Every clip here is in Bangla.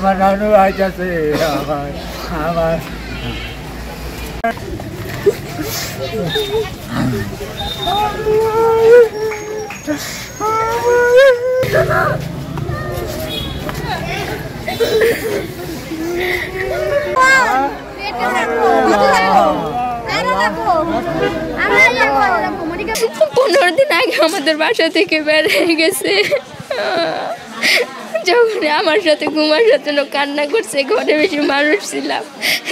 আমার নানু আইতাছে আমার পনেরো দিন আগে আমাদের বাসা থেকে বের হয়ে গেছে। যখন আমার সাথে ঘুমার সাথে কান্না করছে, ঘরে বেশি মানুষ ছিলাম,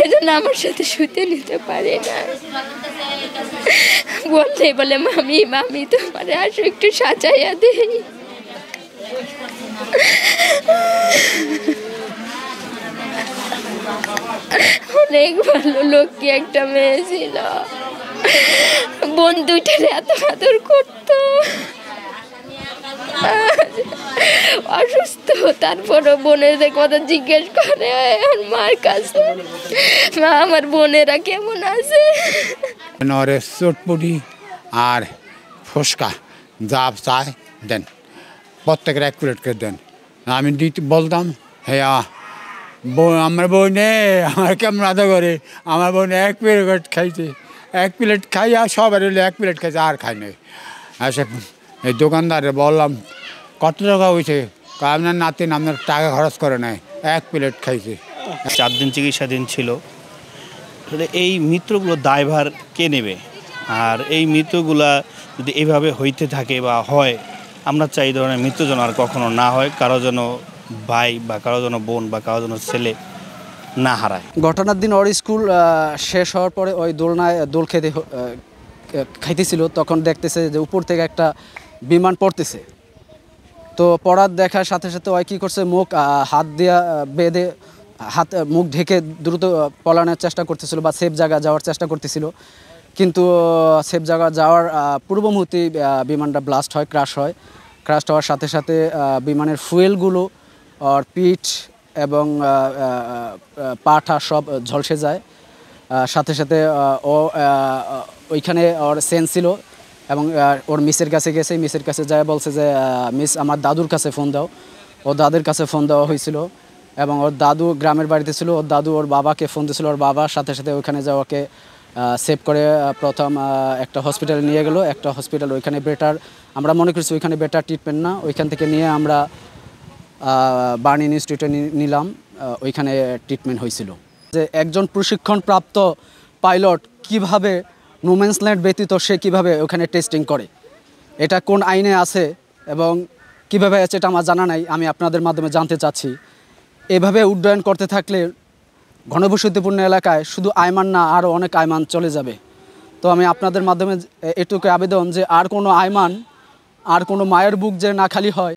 এজন্য আমার সাথে শুতে নিতে পারে না। বললে বলে মামি মামি তোমার আসো একটু সাজাইয়া দেই। অনেক ভালো লক্ষ্মী একটা মেয়ে ছিল, বোন দুইটার এত আদর করতো। অসুস্থ, তারপরও বোনের কথা জিজ্ঞেস করে মার কাছে, মা আমার বোনেরা কেমন আছে। চটপটি আর ফুসকা যা চায় দেন, প্রত্যেকের 1 প্লেট করে দেন। আমি বলতাম হ্যাঁ আমার বোনে আমার কেমন আদা করে, আমার বোনে 1 প্লেট খাইছে, 1 প্লেট খাইয়া সবার 1 প্লেট খাইছে আর খাই নাই। আচ্ছা এই দোকানদারে বললাম কত টাকা হয়েছে, আপনার নাতিন আপনার টাকা খরচ করে নাই, 1 প্লেট খাইছে। 4 দিন চিকিৎসাধীন ছিল। এই মৃত্যুগুলো দায়ভার কে নেবে? আর এই মৃত্যুগুলা যদি এইভাবে হইতে থাকে বা হয়, আমরা চাই এই ধরনের মৃত্যু যেন আর কখনো না হয়, কারো যেন ভাই বা কারো যেন বোন বা কারো যেন ছেলে না হারায়। ঘটনার দিন ওর স্কুল শেষ হওয়ার পরে ওই দোলনায় দোল খাইতেছিল, তখন দেখতেছে যে উপর থেকে একটা বিমান পড়তেছে। তো পড়ার দেখার সাথে সাথে ওই কী করছে, মুখ হাত দিয়া বেঁধে মুখ ঢেকে দ্রুত পলানোর চেষ্টা করতেছিল বা সেফ জায়গা যাওয়ার চেষ্টা করতেছিল। কিন্তু সেফ জায়গা যাওয়ার পূর্ব মুহূর্তেই বিমানটা ব্লাস্ট হয়, ক্রাশ হয়। ক্রাশ হওয়ার সাথে সাথে বিমানের ফুয়েলগুলো আর পিঠ এবং পাঠা সব ঝলসে যায়। সাথে সাথে ও ওইখানে ওর সেন্স ছিল এবং ওর মিসের কাছে গেছে, মিসের কাছে যায় বলছে যে মিস আমার দাদুর কাছে ফোন দাও। ও দাদুর কাছে ফোন দেওয়া হয়েছিল এবং ওর দাদু গ্রামের বাড়িতে ছিল, ওর দাদু ওর বাবাকে ফোন দিয়েছিল। ওর বাবার সাথে সাথে ওইখানে যাওয়াকে সেভ করে প্রথম একটা হসপিটালে নিয়ে গেলো। একটা হসপিটাল ওইখানে বেটার, আমরা মনে করছি ওইখানে বেটার ট্রিটমেন্ট না, ওইখান থেকে নিয়ে আমরা বার্ন ইনস্টিটিউটে নিলাম, ওইখানে ট্রিটমেন্ট হয়েছিল। যে একজন প্রশিক্ষণপ্রাপ্ত পাইলট কিভাবে নোম্যান্স ল্যান্ড ব্যতীত সে কীভাবে ওখানে টেস্টিং করে, এটা কোন আইনে আছে এবং কীভাবে আছে এটা আমার জানা নাই, আমি আপনাদের মাধ্যমে জানতে চাচ্ছি। এভাবে উড্ডয়ন করতে থাকলে ঘনবসতিপূর্ণ এলাকায় শুধু আইমান না আরও অনেক আইমান চলে যাবে। তো আমি আপনাদের মাধ্যমে এটুকু আবেদন যে আর কোনো আইমান, আর কোনো মায়ের বুক যে না খালি হয়।